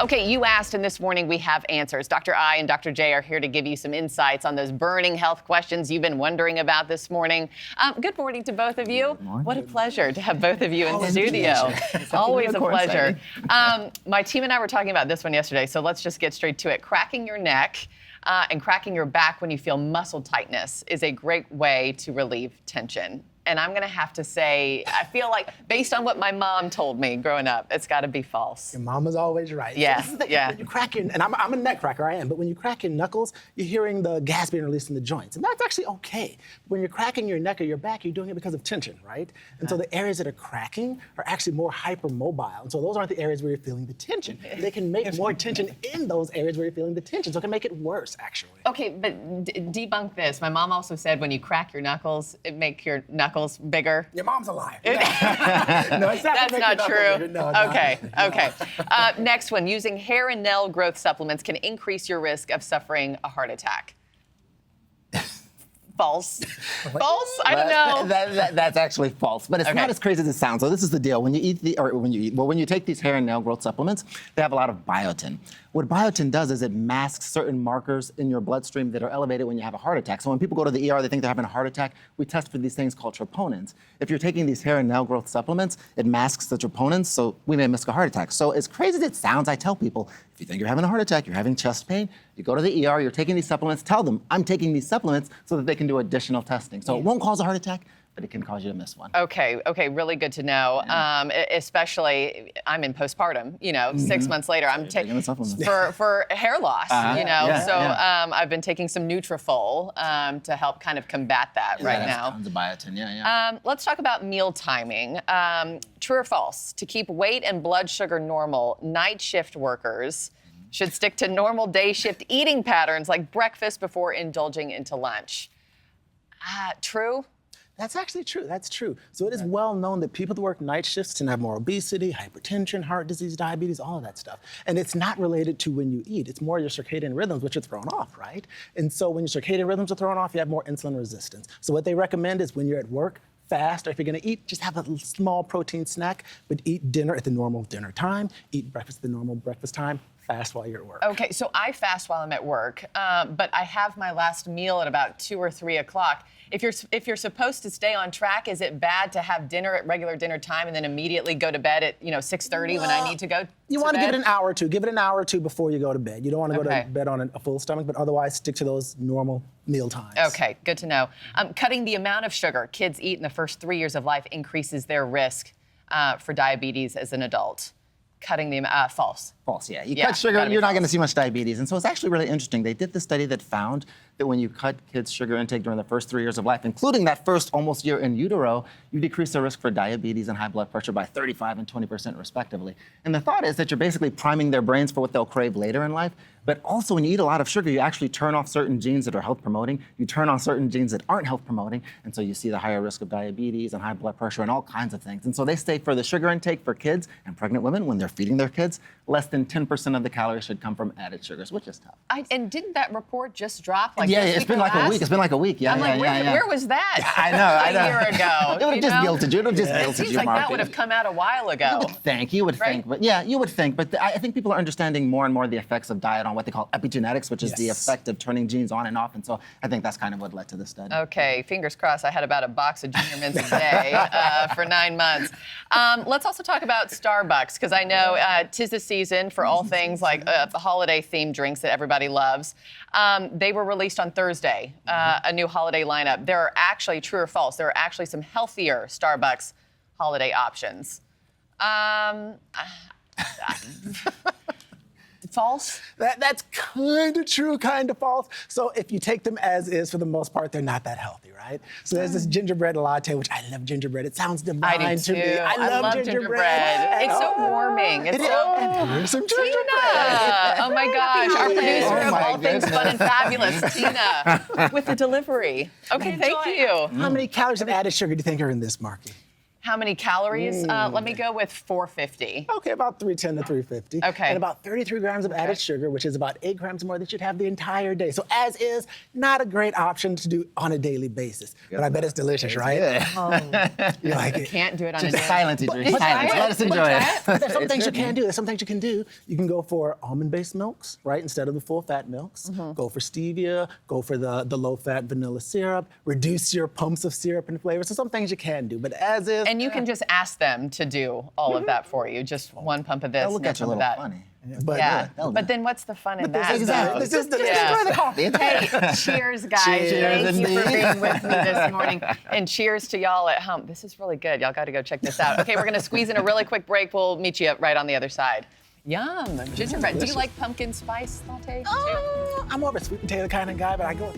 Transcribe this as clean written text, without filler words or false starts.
Okay, you asked, and this morning we have answers. Dr. I and Dr. J are here to give you some insights on those burning health questions you've been wondering about this morning. Good morning to both of you. What a pleasure to have both of you in studio. It's always a pleasure. My team and I were talking about this one yesterday, so let's just get straight to it. Cracking your neck and cracking your back when you feel muscle tightness is a great way to relieve tension. And I'm going to have to say, I feel like, based on what my mom told me growing up, it's got to be false. Your mama's always right. Yeah, When you crack your, and I'm a neck cracker, I am, but when you crack your knuckles, you're hearing the gas being released in the joints. And that's actually okay. When you're cracking your neck or your back, you're doing it because of tension, right? And so the areas that are cracking are actually more hypermobile. And so those aren't the areas where you're feeling the tension. They can make more tension in those areas where you're feeling the tension. So it can make it worse, actually. Okay, but debunk this. My mom also said when you crack your knuckles, it makes your knuckles bigger. Your mom's a liar. No, it's not. That's not true. No, okay. Next one, using hair and nail growth supplements can increase your risk of suffering a heart attack. False. False? I don't know. That's actually false, but it's not as crazy as it sounds. So this is the deal. When you take these hair and nail growth supplements, they have a lot of biotin. What biotin does is it masks certain markers in your bloodstream that are elevated when you have a heart attack. So when people go to the ER, they think they're having a heart attack. We test for these things called troponins. If you're taking these hair and nail growth supplements, it masks the troponins, so we may miss a heart attack. So as crazy as it sounds, I tell people, if you think you're having a heart attack, you're having chest pain, you go to the ER, you're taking these supplements, tell them, I'm taking these supplements so that they can do additional testing. So it won't cause a heart attack, but it can cause you to miss one. Okay, really good to know. Especially, I'm in postpartum, 6 months later, I'm taking the supplements. for hair loss, I've been taking some Nutrafol to help kind of combat that right now. Tons of biotin, Let's talk about meal timing. True or false? To keep weight and blood sugar normal, night shift workers should stick to normal day shift eating patterns like breakfast before indulging into lunch. True? That's actually true. That's true. So it is well known that people that work night shifts tend to have more obesity, hypertension, heart disease, diabetes, all of that stuff. And it's not related to when you eat. It's more your circadian rhythms, which are thrown off, right? And so when your circadian rhythms are thrown off, you have more insulin resistance. So what they recommend is when you're at work, fast, or if you're gonna eat, just have a small protein snack, but eat dinner at the normal dinner time, eat breakfast at the normal breakfast time, fast while you're at work. Okay, so I fast while I'm at work, but I have my last meal at about 2 or 3 o'clock. If you're supposed to stay on track, is it bad to have dinner at regular dinner time and then immediately go to bed at 6:30 when I need to go? You want to give it an hour or two. Give it an hour or two before you go to bed. You don't want to go to bed on a full stomach, but otherwise stick to those normal meal times. Okay, good to know. Cutting the amount of sugar kids eat in the first 3 years of life increases their risk for diabetes as an adult. Cutting the false. False, yeah. You cut sugar, you're not going to see much diabetes. And so it's actually really interesting. They did the study that found that when you cut kids' sugar intake during the first 3 years of life, including that first almost year in utero, you decrease their risk for diabetes and high blood pressure by 35 and 20% respectively. And the thought is that you're basically priming their brains for what they'll crave later in life. But also when you eat a lot of sugar, you actually turn off certain genes that are health promoting. You turn on certain genes that aren't health promoting. And so you see the higher risk of diabetes and high blood pressure and all kinds of things. And so they say for the sugar intake for kids and pregnant women, when they're feeding their kids, less than 10% of the calories should come from added sugars, which is tough. And didn't that report just drop? It's been like a week. It's been like a week. I'm like, where was that? I know. A year ago. It would have just guilted you. It seems like that would have come out a while ago. You would think. But you would think. But I think people are understanding more and more the effects of diet on what they call epigenetics, which is the effect of turning genes on and off. And so I think that's kind of what led to this study. Okay, fingers crossed. I had about a box of Junior Mints a day for 9 months. Let's also talk about Starbucks, because I know 'tis the season for all things like the holiday-themed drinks that everybody loves. They were released on Thursday, a new holiday lineup. There are actually, true or false, there are actually some healthier Starbucks holiday options. False? That's kind of true, kind of false. So if you take them as is, for the most part, they're not that healthy, right? So there's this gingerbread latte, which I love gingerbread. It sounds divine to me. I love gingerbread. It's so warming. And here's some gingerbread. Tina! Oh my gosh, our producer of all things fun and fabulous, Tina, with the delivery. Okay, thank you. How many calories of added sugar do you think are in this, Marky? How many calories? Let me go with 450. Okay, about 310 to 350. Okay. And about 33 grams of added sugar, which is about 8 grams more than you'd have the entire day. So as is, not a great option to do on a daily basis. But I bet it's delicious, right? Yeah. You like it? Can't do it on a Just daily. silence, Idris. Silence. Let us enjoy it. There's some things you good. can do. There's some things you can do. You can go for almond-based milks, right, instead of the full-fat milks. Go for stevia. Go for the low-fat vanilla syrup. Reduce your pumps of syrup and flavor. So some things you can do. But as is, And you can just ask them to do all of that for you. Just one pump of this, They'll look no at you a pump of little that. funny. but Yeah, they'll but do. then what's the fun in that? exactly. though? This is the Yeah. enjoy the coffee. Hey, cheers, guys. Cheers, Thank you for indeed. being with me this morning. And cheers to y'all at home. This is really good. Y'all got to go check this out. Okay, we're going to squeeze in a really quick break. We'll meet you right on the other side. Yum. Gingerbread. Do you like pumpkin spice latte? too? I'm more of a sweet potato kind of guy, but I go